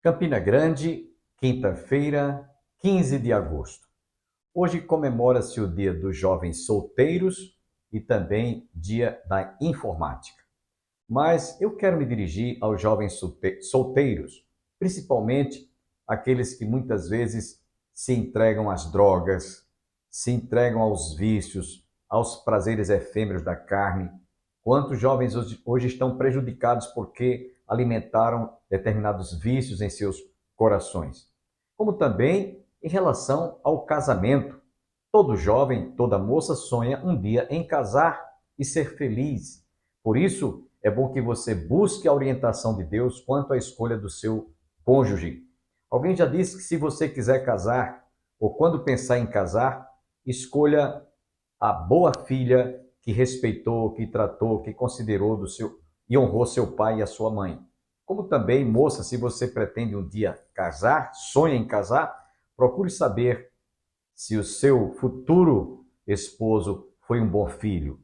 Campina Grande, quinta-feira, 15 de agosto. Hoje comemora-se o Dia dos Jovens Solteiros e também Dia da Informática. Mas eu quero me dirigir aos jovens solteiros, principalmente aqueles que muitas vezes se entregam às drogas, se entregam aos vícios, aos prazeres efêmeros da carne. Quantos jovens hoje estão prejudicados porque alimentaram determinados vícios em seus corações? Como também em relação ao casamento. Todo jovem, toda moça sonha um dia em casar e ser feliz. Por isso, é bom que você busque a orientação de Deus quanto à escolha do seu cônjuge. Alguém já disse que se você quiser casar, ou quando pensar em casar, escolha a boa filha que respeitou, que tratou, que considerou e honrou seu pai e a sua mãe. Como também, moça, se você pretende um dia casar, sonha em casar, procure saber se o seu futuro esposo foi um bom filho.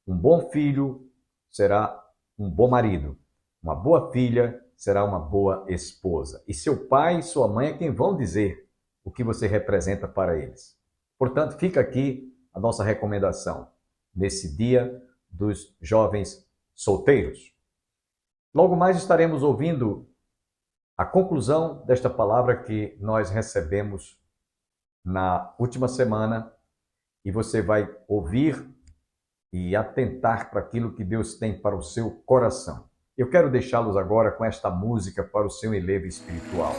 Um bom filho será um bom marido. Uma boa filha será uma boa esposa. E seu pai e sua mãe é quem vão dizer o que você representa para eles. Portanto, fica aqui a nossa recomendação nesse Dia dos Jovens Solteiros. Logo mais estaremos ouvindo a conclusão desta palavra que nós recebemos na última semana e você vai ouvir e atentar para aquilo que Deus tem para o seu coração. Eu quero deixá-los agora com esta música para o seu elevo espiritual.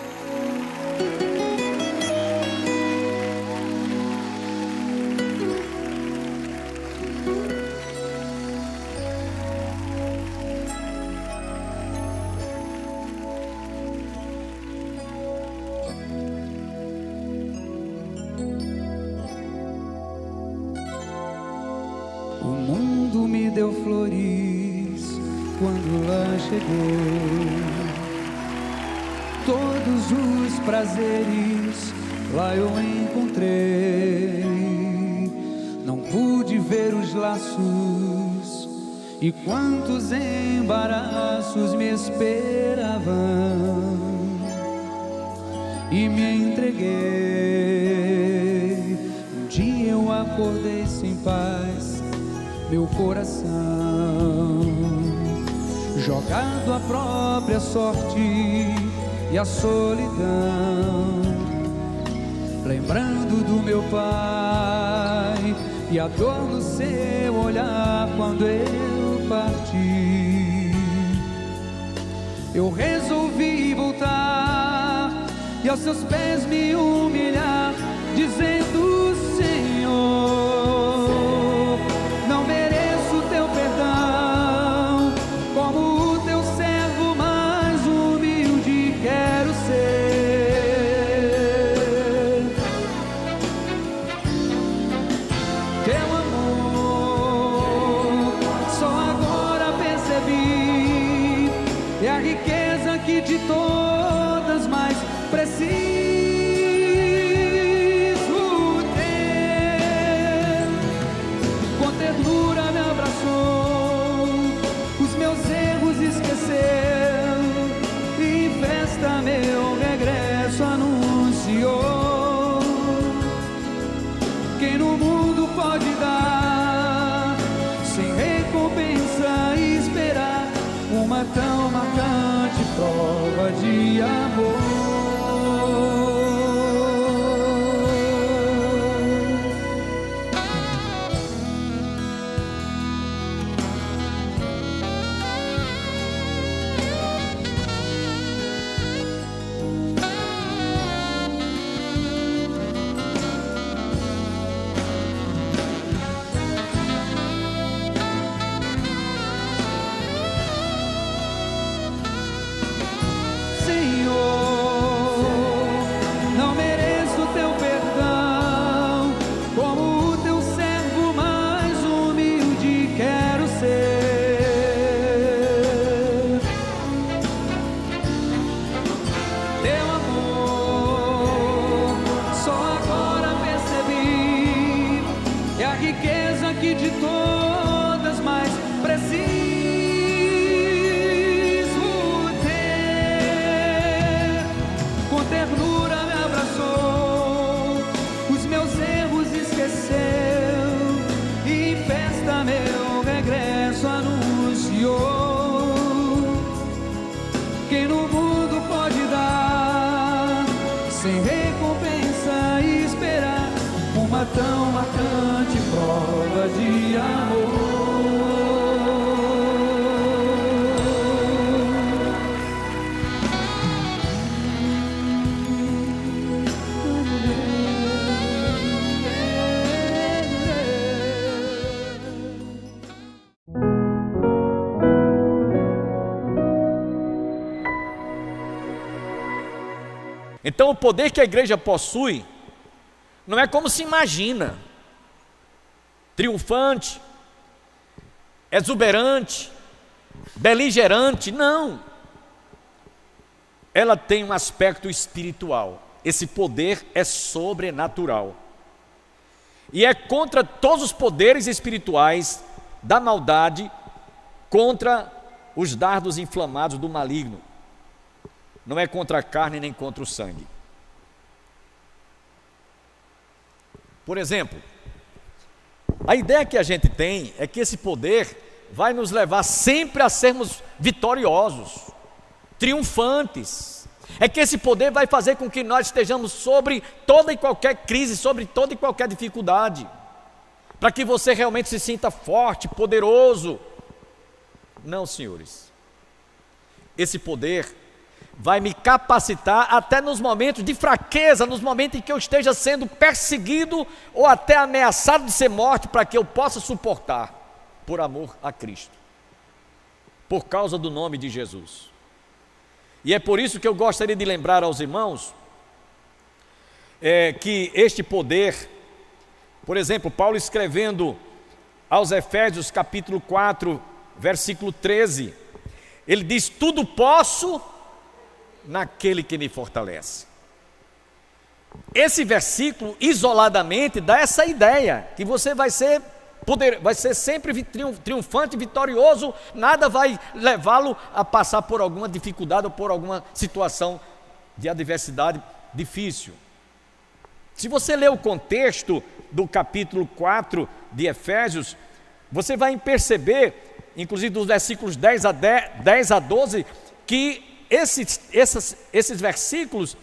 O mundo me deu flores quando lá chegou. Todos os prazeres lá eu encontrei. Não pude ver os laços e quantos embaraços me esperavam. E me entreguei. Um dia eu acordei sem paz, meu coração jogado à própria sorte e à solidão, lembrando do meu pai e a dor no seu olhar quando eu parti. Eu resolvi voltar e aos seus pés me humilhar, dizendo: Senhor, não mereço teu perdão, como o teu servo mais humilde quero ser. Teu amor só agora percebi, é a riqueza que de todas mais preciso ter. Com ternura me abraçou, os meus erros esqueceu, e em festa meu regresso anunciou. Quem no mundo pode dar sem recompensa e esperar uma tão marcante prova de amor? Que de todas mais preciso ter. recompensa esperar uma tão marcante prova de amor. Então, o poder que a igreja possui não é como se imagina: triunfante, exuberante, beligerante. Não. Ela tem um aspecto espiritual. Esse poder é sobrenatural. E é contra todos os poderes espirituais da maldade, contra os dardos inflamados do maligno. Não é contra a carne nem contra o sangue. Por exemplo, a ideia que a gente tem é que esse poder vai nos levar sempre a sermos vitoriosos, triunfantes. É que esse poder vai fazer com que nós estejamos sobre toda e qualquer crise, sobre toda e qualquer dificuldade, para que você realmente se sinta forte, poderoso. Não, senhores. Esse poder vai me capacitar até nos momentos de fraqueza, nos momentos em que eu esteja sendo perseguido ou até ameaçado de ser morto, para que eu possa suportar por amor a Cristo, por causa do nome de Jesus. E é por isso que eu gostaria de lembrar aos irmãos que este poder, por exemplo, Paulo escrevendo aos Efésios capítulo 4, versículo 13, ele diz: tudo posso naquele que me fortalece. Esse versículo isoladamente dá essa ideia que você vai ser sempre triunfante, vitorioso, nada vai levá-lo a passar por alguma dificuldade ou por alguma situação de adversidade difícil. Se você ler o contexto do capítulo 4 de Efésios, você vai perceber, inclusive dos versículos 10 a 12, que esses versículos,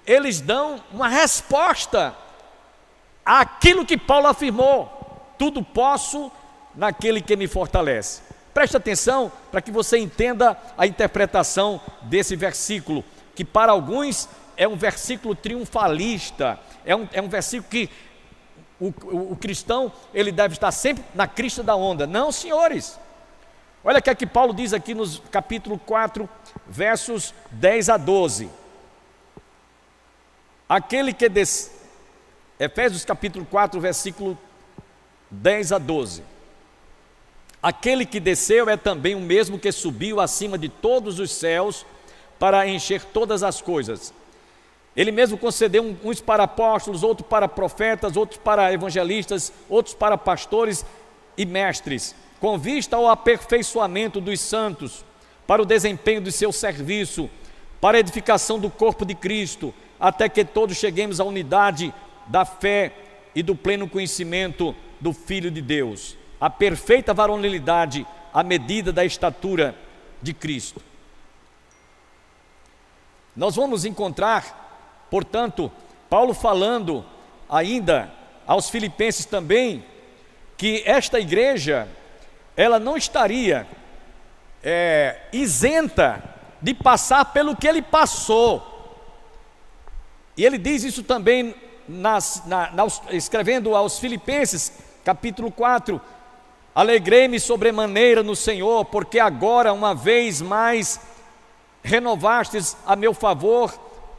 eles dão uma resposta àquilo que Paulo afirmou: tudo posso naquele que me fortalece. Preste atenção para que você entenda a interpretação desse versículo, que para alguns é um versículo triunfalista, é um versículo que o cristão ele deve estar sempre na crista da onda. Não, senhores. Olha o que é que Paulo diz aqui no capítulo 4, versos 10 a 12. Efésios capítulo 4, versículo 10 a 12. Aquele que desceu é também o mesmo que subiu acima de todos os céus para encher todas as coisas. Ele mesmo concedeu uns para apóstolos, outros para profetas, outros para evangelistas, outros para pastores e mestres, com vista ao aperfeiçoamento dos santos, para o desempenho do seu serviço, para a edificação do corpo de Cristo, até que todos cheguemos à unidade da fé e do pleno conhecimento do Filho de Deus, a perfeita varonilidade, à medida da estatura de Cristo. Nós vamos encontrar, portanto, Paulo falando ainda aos filipenses também, que esta igreja ela não estaria isenta de passar pelo que ele passou. E ele diz isso também escrevendo aos Filipenses, capítulo 4: alegrei-me sobremaneira no Senhor, porque agora uma vez mais renovastes a meu favor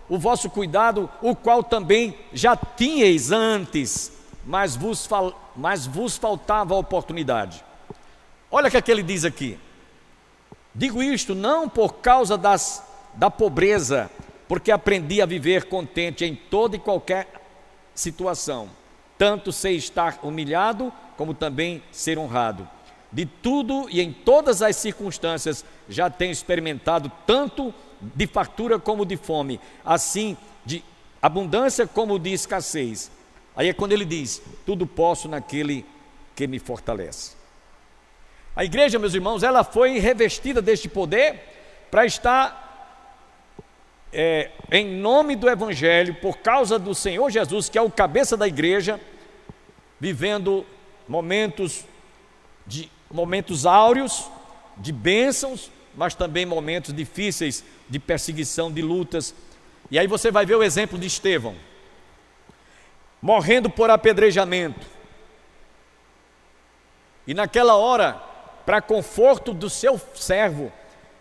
o vosso cuidado, o qual também já tinhais antes, mas vos faltava a oportunidade. Olha o que ele diz aqui: digo isto não por causa da pobreza, porque aprendi a viver contente em toda e qualquer situação, tanto sei estar humilhado, como também ser honrado. De tudo e em todas as circunstâncias já tenho experimentado tanto de fartura como de fome, assim de abundância como de escassez. Aí é quando ele diz: tudo posso naquele que me fortalece. A igreja, meus irmãos, ela foi revestida deste poder para estar em nome do Evangelho, por causa do Senhor Jesus, que é o cabeça da igreja, vivendo momentos áureos, de bênçãos, mas também momentos difíceis de perseguição, de lutas. E aí você vai ver o exemplo de Estevão, morrendo por apedrejamento. E naquela hora, para conforto do seu servo,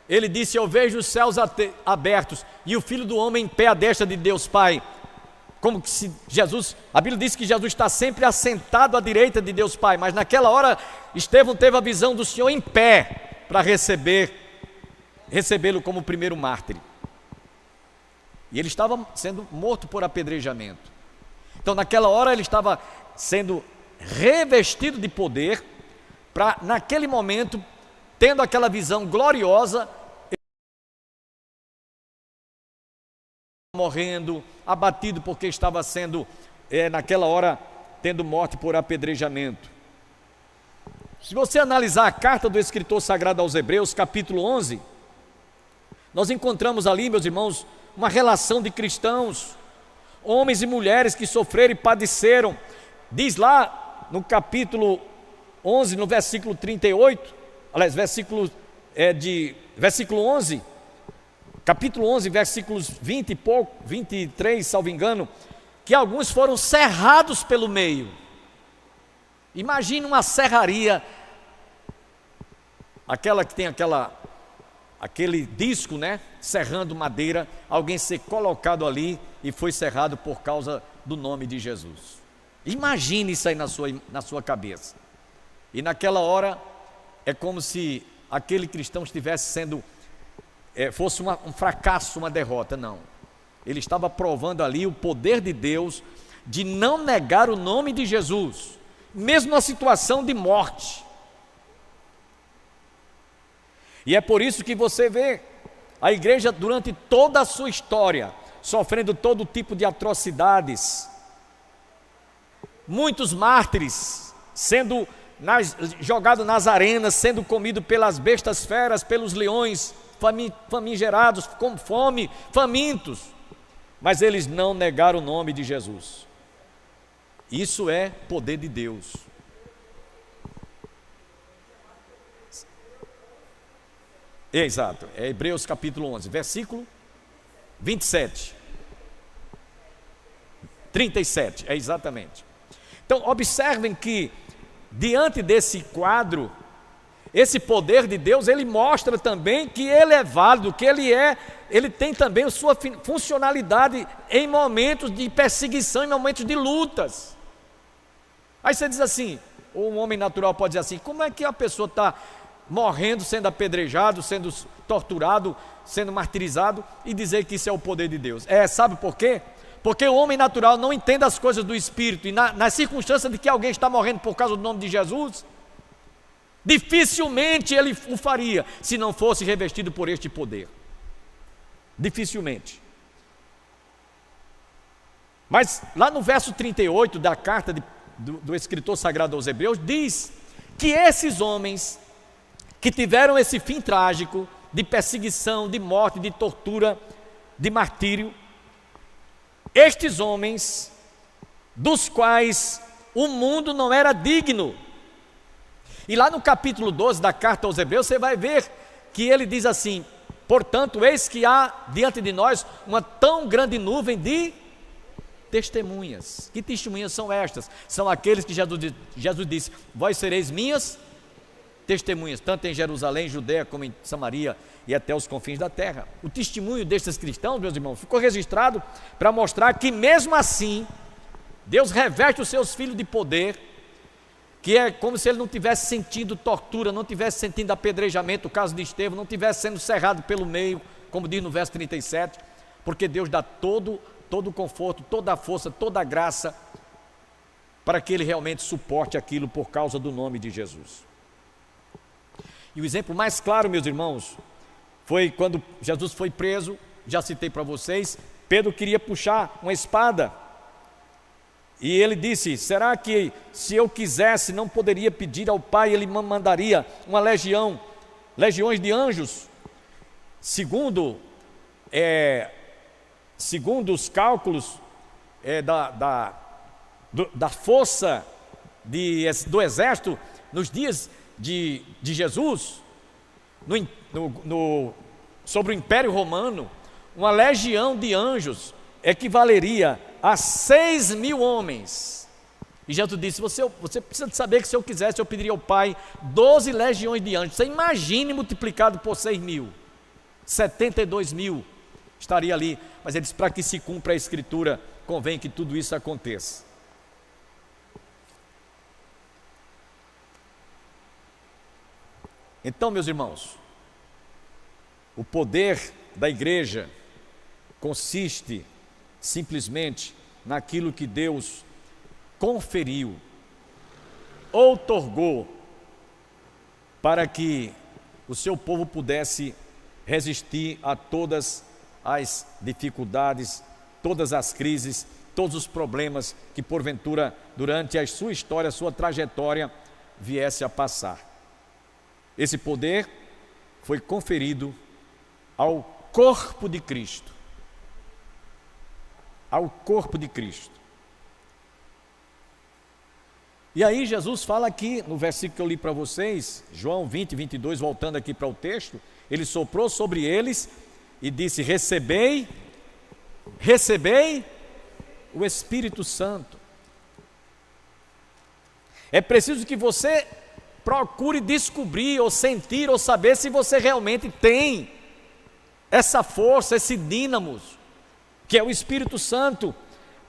ele disse: eu vejo os céus abertos e o Filho do Homem em pé à destra de Deus Pai. Como que se Jesus, a Bíblia diz que Jesus está sempre assentado à direita de Deus Pai, mas naquela hora Estevão teve a visão do Senhor em pé para recebê-lo como primeiro mártir. E ele estava sendo morto por apedrejamento. Então naquela hora ele estava sendo revestido de poder, para naquele momento, tendo aquela visão gloriosa, morrendo, abatido porque estava sendo, naquela hora, tendo morte por apedrejamento. Se você analisar a carta do escritor sagrado aos Hebreus, capítulo 11, nós encontramos ali, meus irmãos, uma relação de cristãos, homens e mulheres que sofreram e padeceram. Diz lá no capítulo 11, no versículo 38, aliás, versículo 11, capítulo 11, versículos 20 e pouco, 23, salvo engano, que alguns foram serrados pelo meio. Imagine uma serraria, aquela que tem aquele disco, né, serrando madeira, alguém ser colocado ali e foi serrado por causa do nome de Jesus. Imagine isso aí na sua cabeça. E naquela hora, é como se aquele cristão estivesse sendo, fosse um fracasso, uma derrota. Não, ele estava provando ali o poder de Deus, de não negar o nome de Jesus, mesmo na situação de morte. E é por isso que você vê a igreja durante toda a sua história, sofrendo todo tipo de atrocidades, muitos mártires sendo jogado nas arenas, sendo comido pelas bestas feras, pelos leões famigerados, com fome, famintos, mas eles não negaram o nome de Jesus. Isso é poder de Deus. Exato, é Hebreus capítulo 11, versículo 27, 37, exatamente. Então observem que diante desse quadro, esse poder de Deus, ele mostra também que ele é válido, que ele tem também a sua funcionalidade em momentos de perseguição, em momentos de lutas. Aí você diz assim, ou um homem natural pode dizer assim: como é que a pessoa está morrendo, sendo apedrejado, sendo torturado, sendo martirizado, e dizer que isso é o poder de Deus? Sabe por quê? Porque o homem natural não entende as coisas do Espírito, e na circunstância de que alguém está morrendo por causa do nome de Jesus, dificilmente ele o faria, se não fosse revestido por este poder. Dificilmente. Mas lá no verso 38 da carta do escritor sagrado aos Hebreus, diz que esses homens que tiveram esse fim trágico, de perseguição, de morte, de tortura, de martírio, estes homens, dos quais o mundo não era digno. E lá no capítulo 12 da carta aos Hebreus, você vai ver que ele diz assim: portanto, eis que há diante de nós uma tão grande nuvem de testemunhas. Que testemunhas são estas? São aqueles que Jesus disse: vós sereis minhas testemunhas, tanto em Jerusalém, Judeia, como em Samaria e até os confins da terra. O testemunho destes cristãos, meus irmãos, ficou registrado para mostrar que mesmo assim, Deus reveste os seus filhos de poder, que é como se ele não tivesse sentido tortura, não tivesse sentido apedrejamento, o caso de Estevão, não tivesse sendo cerrado pelo meio, como diz no verso 37, porque Deus dá todo o conforto, toda a força, toda a graça, para que ele realmente suporte aquilo por causa do nome de Jesus. E o exemplo mais claro, meus irmãos, foi quando Jesus foi preso. Já citei para vocês, Pedro queria puxar uma espada, e ele disse: será que se eu quisesse não poderia pedir ao Pai, ele me mandaria uma legiões de anjos? Segundo segundo os cálculos da força do exército, nos dias de Jesus, sobre o Império Romano, uma legião de anjos equivaleria a 6.000 homens. E Jesus disse: você precisa de saber que se eu quisesse, eu pediria ao Pai 12 legiões de anjos. Você imagine multiplicado por 6.000, 72.000 estaria ali. Mas ele disse: para que se cumpra a Escritura, convém que tudo isso aconteça. Então, meus irmãos, o poder da igreja consiste simplesmente naquilo que Deus conferiu, outorgou, para que o seu povo pudesse resistir a todas as dificuldades, todas as crises, todos os problemas que porventura durante a sua história, a sua trajetória viesse a passar. Esse poder foi conferido ao corpo de Cristo. Ao corpo de Cristo. E aí Jesus fala aqui, no versículo que eu li para vocês, João 20, 22, voltando aqui para o texto, ele soprou sobre eles e disse: recebei o Espírito Santo. É preciso que você procure descobrir, ou sentir, ou saber se você realmente tem essa força, esse dínamo, que é o Espírito Santo,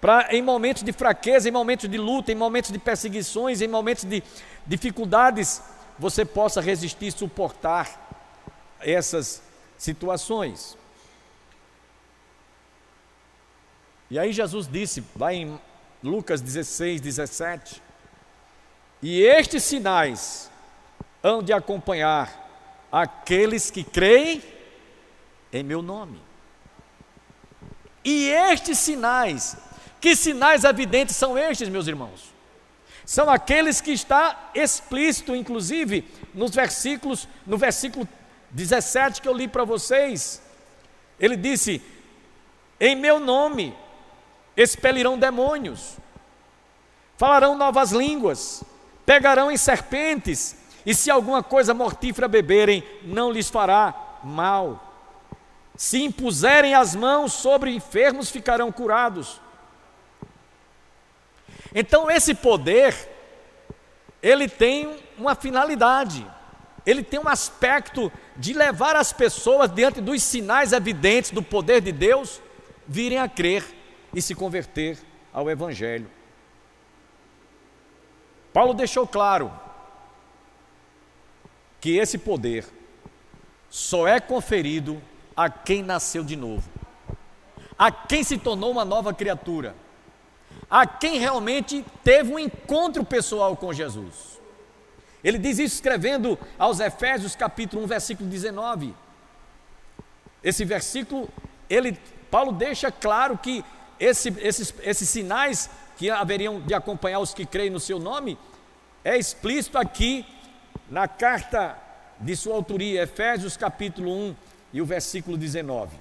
para em momentos de fraqueza, em momentos de luta, em momentos de perseguições, em momentos de dificuldades, você possa resistir e suportar essas situações. E aí Jesus disse, lá em Lucas 16, 17, e estes sinais hão de acompanhar aqueles que creem em meu nome. E estes sinais, que sinais evidentes são estes, meus irmãos? São aqueles que está explícito, inclusive, no versículo 17 que eu li para vocês. Ele disse: em meu nome expelirão demônios, falarão novas línguas, pegarão em serpentes, e se alguma coisa mortífera beberem, não lhes fará mal. Se impuserem as mãos sobre enfermos, ficarão curados. Então esse poder, ele tem uma finalidade, ele tem um aspecto de levar as pessoas, diante dos sinais evidentes do poder de Deus, virem a crer e se converter ao Evangelho. Paulo deixou claro que esse poder só é conferido a quem nasceu de novo, a quem se tornou uma nova criatura, a quem realmente teve um encontro pessoal com Jesus. Ele diz isso escrevendo aos Efésios capítulo 1, versículo 19. Esse versículo, Paulo deixa claro que esses sinais que haveriam de acompanhar os que creem no seu nome, é explícito aqui na carta de sua autoria, Efésios capítulo 1 e o versículo 19.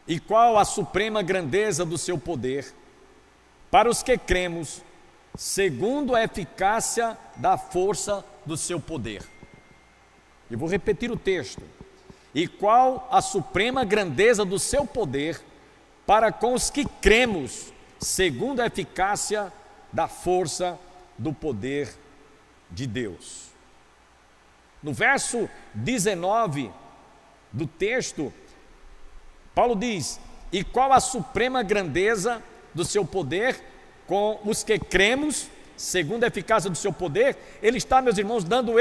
E qual a suprema grandeza do seu poder, para os que cremos, segundo a eficácia da força do seu poder. Eu vou repetir o texto. E qual a suprema grandeza do seu poder, para com os que cremos, segundo a eficácia da força do poder de Deus. No verso 19 do texto, Paulo diz: e qual a suprema grandeza do seu poder com os que cremos, segundo a eficácia do seu poder. Ele está, meus irmãos, dando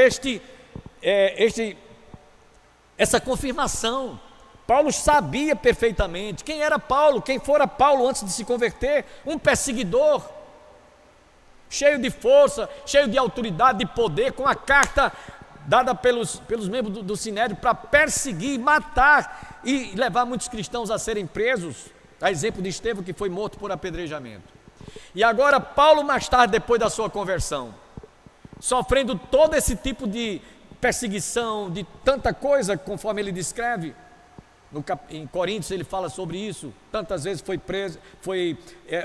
essa confirmação. Paulo sabia perfeitamente quem era Paulo, quem fora Paulo antes de se converter, um perseguidor, cheio de força, cheio de autoridade, de poder, com a carta dada pelos membros do Sinédrio para perseguir, matar e levar muitos cristãos a serem presos, a exemplo de Estevão, que foi morto por apedrejamento. E agora Paulo, mais tarde, depois da sua conversão, sofrendo todo esse tipo de perseguição, de tanta coisa, conforme ele descreve. Em Coríntios ele fala sobre isso, tantas vezes foi preso, foi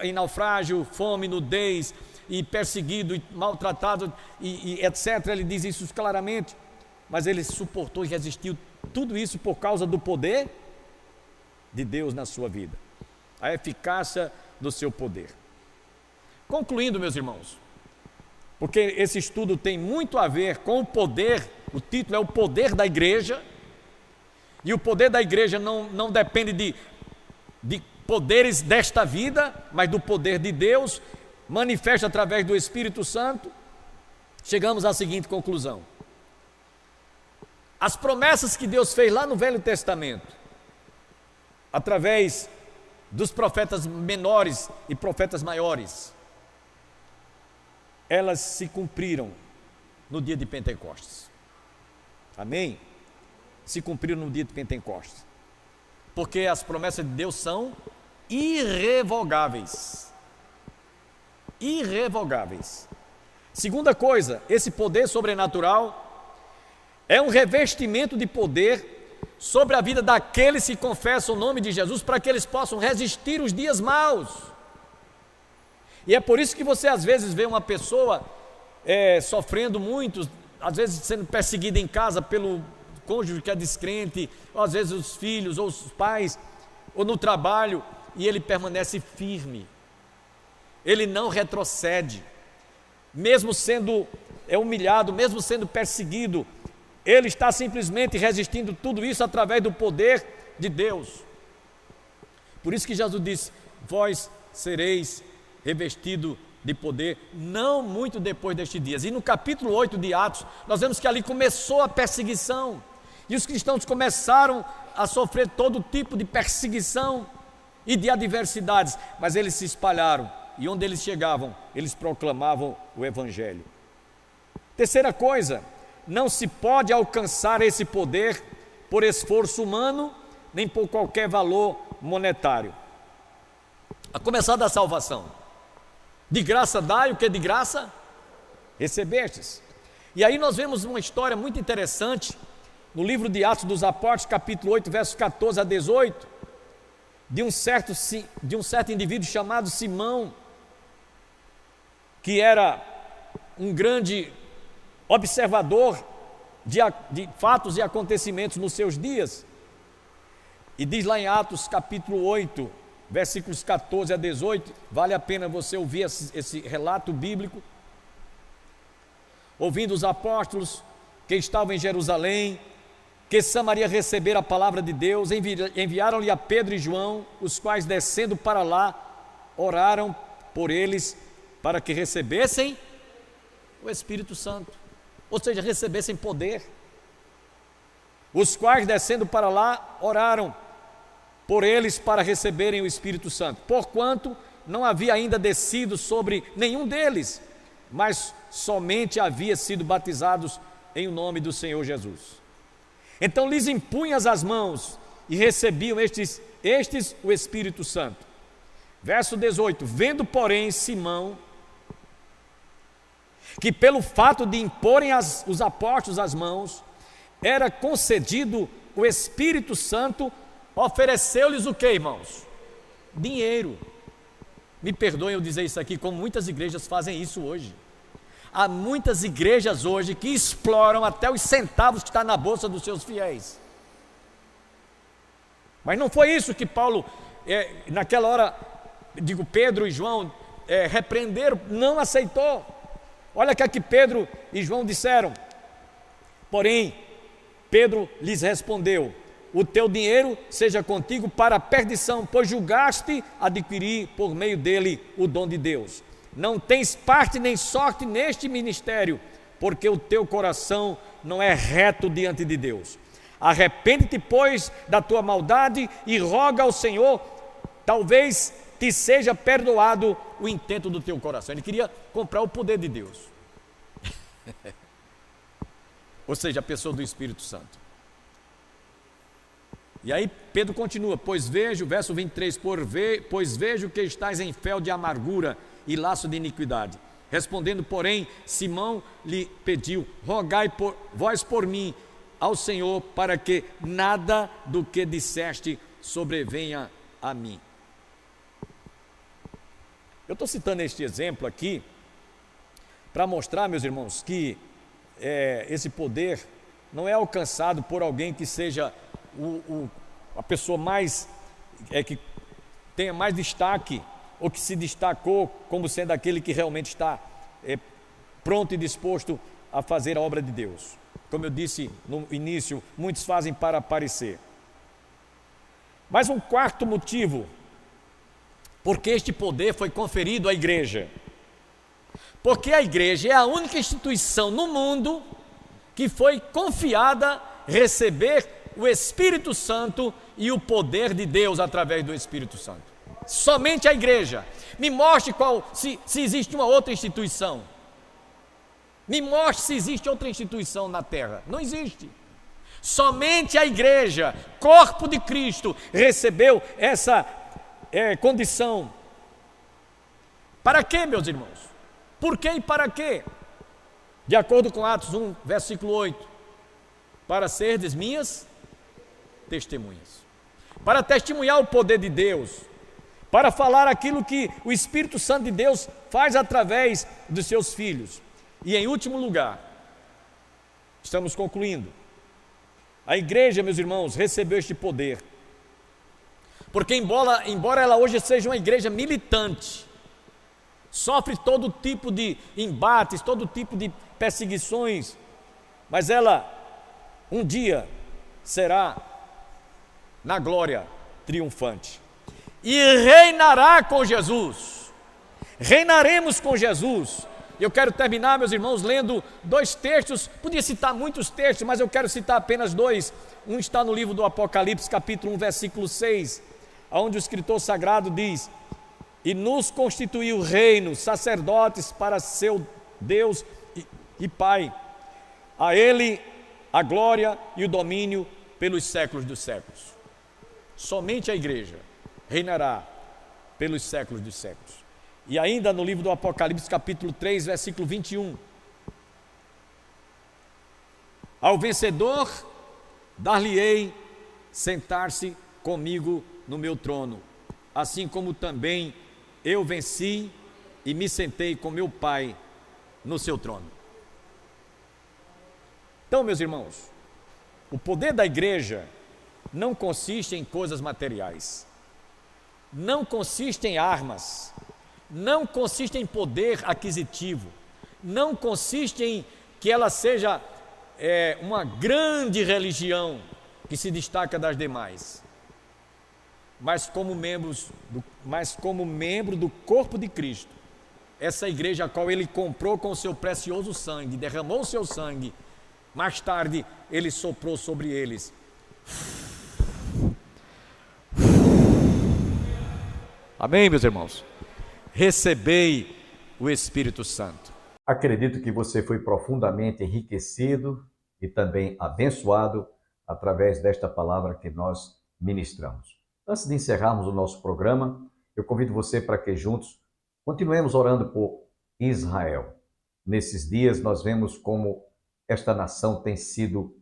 em naufrágio, fome, nudez, e perseguido, e maltratado, e etc. Ele diz isso claramente, mas ele suportou e resistiu tudo isso por causa do poder de Deus na sua vida, a eficácia do seu poder. Concluindo, meus irmãos, porque esse estudo tem muito a ver com o poder, o título é o poder da igreja, e o poder da igreja não depende de poderes desta vida, mas do poder de Deus, manifesta através do Espírito Santo. Chegamos à seguinte conclusão: as promessas que Deus fez lá no Velho Testamento, através dos profetas menores e profetas maiores, elas se cumpriram no dia de Pentecostes. Amém? Se cumpriram no dia de Pentecostes, porque as promessas de Deus são irrevogáveis. Irrevogáveis. Segunda coisa, esse poder sobrenatural é um revestimento de poder sobre a vida daqueles que confessam o nome de Jesus, para que eles possam resistir os dias maus. E é por isso que você às vezes vê uma pessoa sofrendo muito, às vezes sendo perseguida em casa pelo cônjuge que é descrente, ou às vezes os filhos, ou os pais, ou no trabalho, e ele permanece firme, ele não retrocede, mesmo sendo humilhado, mesmo sendo perseguido, ele está simplesmente resistindo tudo isso através do poder de Deus. Por isso que Jesus disse: vós sereis revestido de poder, não muito depois destes dias. E no capítulo 8 de Atos, nós vemos que ali começou a perseguição, e os cristãos começaram a sofrer todo tipo de perseguição e de adversidades, mas eles se espalharam, e onde eles chegavam, eles proclamavam o Evangelho. Terceira coisa, não se pode alcançar esse poder por esforço humano, nem por qualquer valor monetário. A começar da salvação. De graça dai o que de graça recebestes. E aí nós vemos uma história muito interessante no livro de Atos dos Apóstolos, capítulo 8, versos 14 a 18, de um certo indivíduo chamado Simão, que era um grande observador de fatos e acontecimentos nos seus dias. E diz lá em Atos capítulo 8, versículos 14 a 18, vale a pena você ouvir esse relato bíblico. Ouvindo os apóstolos que estavam em Jerusalém, que Samaria recebera a palavra de Deus, enviaram-lhe a Pedro e João, os quais, descendo para lá, oraram por eles para que recebessem o Espírito Santo, ou seja, recebessem poder. Os quais, descendo para lá, oraram por eles para receberem o Espírito Santo, porquanto não havia ainda descido sobre nenhum deles, mas somente havia sido batizados em nome do Senhor Jesus. Então lhes impunhas as mãos e recebiam estes o Espírito Santo. Verso 18, vendo porém Simão que pelo fato de imporem os apóstolos as mãos, era concedido o Espírito Santo, ofereceu-lhes o que, irmãos? Dinheiro. Me perdoem eu dizer isso aqui, como muitas igrejas fazem isso hoje. Há muitas igrejas hoje que exploram até os centavos que está na bolsa dos seus fiéis. Mas não foi isso que Paulo, naquela hora, Pedro e João repreenderam, não aceitou. Olha o que Pedro e João disseram. Porém, Pedro lhes respondeu: o teu dinheiro seja contigo para a perdição, pois julgaste adquirir por meio dele o dom de Deus. Não tens parte nem sorte neste ministério, porque o teu coração não é reto diante de Deus. Arrepende-te, pois, da tua maldade e roga ao Senhor, talvez te seja perdoado o intento do teu coração. Ele queria comprar o poder de Deus. Ou seja, a pessoa do Espírito Santo. E aí Pedro continua: pois vejo, verso 23, pois vejo que estás em fel de amargura e laço de iniquidade. Respondendo, porém, Simão lhe pediu: rogai vós por mim ao Senhor, para que nada do que disseste sobrevenha a mim. Eu estou citando este exemplo aqui para mostrar, meus irmãos, que esse poder não é alcançado por alguém que seja a pessoa mais, que tenha mais destaque, ou que se destacou como sendo aquele que realmente está pronto e disposto a fazer a obra de Deus. Como eu disse no início, muitos fazem para aparecer. Mas um quarto motivo, porque este poder foi conferido à igreja. Porque a igreja é a única instituição no mundo que foi confiada receber o Espírito Santo e o poder de Deus através do Espírito Santo. Somente a igreja. Me mostre se existe uma outra instituição. Me mostre se existe outra instituição na terra. Não existe. Somente a igreja, corpo de Cristo, recebeu essa condição. Para quê, meus irmãos? Por quê e para quê? De acordo com Atos 1, versículo 8. Para serdes minhas testemunhas. Para testemunhar o poder de Deus. Para falar aquilo que o Espírito Santo de Deus faz através dos seus filhos. E em último lugar, estamos concluindo, a igreja, meus irmãos, recebeu este poder, porque embora ela hoje seja uma igreja militante, sofre todo tipo de embates, todo tipo de perseguições, mas ela um dia será na glória triunfante. E reinará com Jesus. Reinaremos com Jesus. Eu quero terminar, meus irmãos, lendo 2 textos. Podia citar muitos textos, mas eu quero citar apenas 2. Um está no livro do Apocalipse, capítulo 1, versículo 6, onde o escritor sagrado diz: e nos constituiu reino, sacerdotes para seu Deus e Pai. A Ele a glória e o domínio pelos séculos dos séculos. Somente a igreja reinará pelos séculos dos séculos. E ainda no livro do Apocalipse, capítulo 3, versículo 21. Ao vencedor dar-lhe-ei sentar-se comigo no meu trono, assim como também eu venci e me sentei com meu Pai no seu trono. Então, meus irmãos, o poder da igreja não consiste em coisas materiais, não consiste em armas, não consiste em poder aquisitivo, não consiste em que ela seja uma grande religião que se destaca das demais, mas como membro do corpo de Cristo, essa igreja a qual Ele comprou com o seu precioso sangue, derramou o seu sangue, mais tarde Ele soprou sobre eles. Amém, meus irmãos? Recebei o Espírito Santo. Acredito que você foi profundamente enriquecido e também abençoado através desta palavra que nós ministramos. Antes de encerrarmos o nosso programa, eu convido você para que juntos continuemos orando por Israel. Nesses dias nós vemos como esta nação tem sido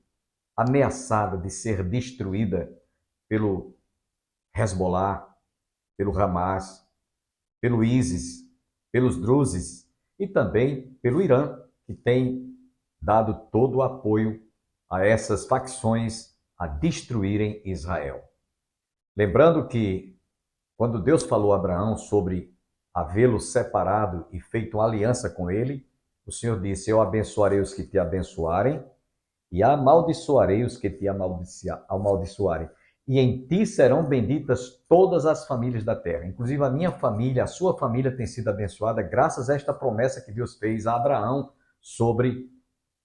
ameaçada de ser destruída pelo Hezbollah, pelo Hamas, pelo ISIS, pelos Druzes e também pelo Irã, que tem dado todo o apoio a essas facções a destruírem Israel. Lembrando que quando Deus falou a Abraão sobre havê-lo separado e feito uma aliança com ele, o Senhor disse: eu abençoarei os que te abençoarem e amaldiçoarei os que te amaldiçoarem. E em ti serão benditas todas as famílias da terra. Inclusive a minha família, a sua família tem sido abençoada graças a esta promessa que Deus fez a Abraão sobre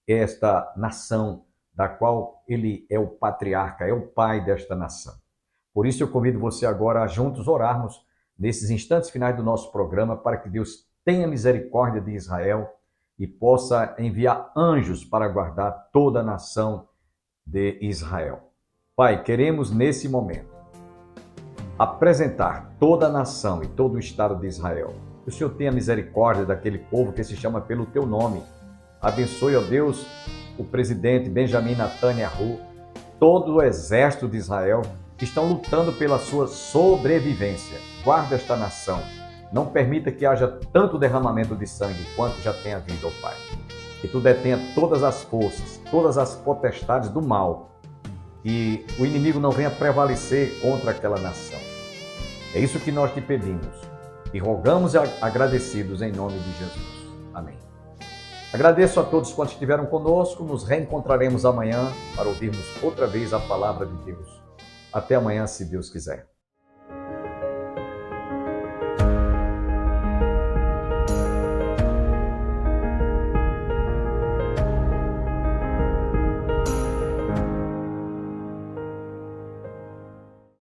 esta nação, da qual ele é o patriarca, é o pai desta nação. Por isso eu convido você agora a juntos orarmos nesses instantes finais do nosso programa para que Deus tenha misericórdia de Israel e possa enviar anjos para guardar toda a nação de Israel. Pai, queremos nesse momento apresentar toda a nação e todo o estado de Israel Que o Senhor tenha misericórdia daquele povo que se chama pelo teu nome. Abençoe, ó Deus, o presidente Benjamin Netanyahu, todo o exército de Israel que estão lutando pela sua sobrevivência. Guarda esta nação. Não permita que haja tanto derramamento de sangue quanto já tem havido, ó Pai. Que tu detenha todas as forças, todas as potestades do mal, que o inimigo não venha prevalecer contra aquela nação. É isso que nós te pedimos e rogamos agradecidos em nome de Jesus. Amém. Agradeço a todos quantos estiveram conosco. Nos reencontraremos amanhã para ouvirmos outra vez a palavra de Deus. Até amanhã, se Deus quiser.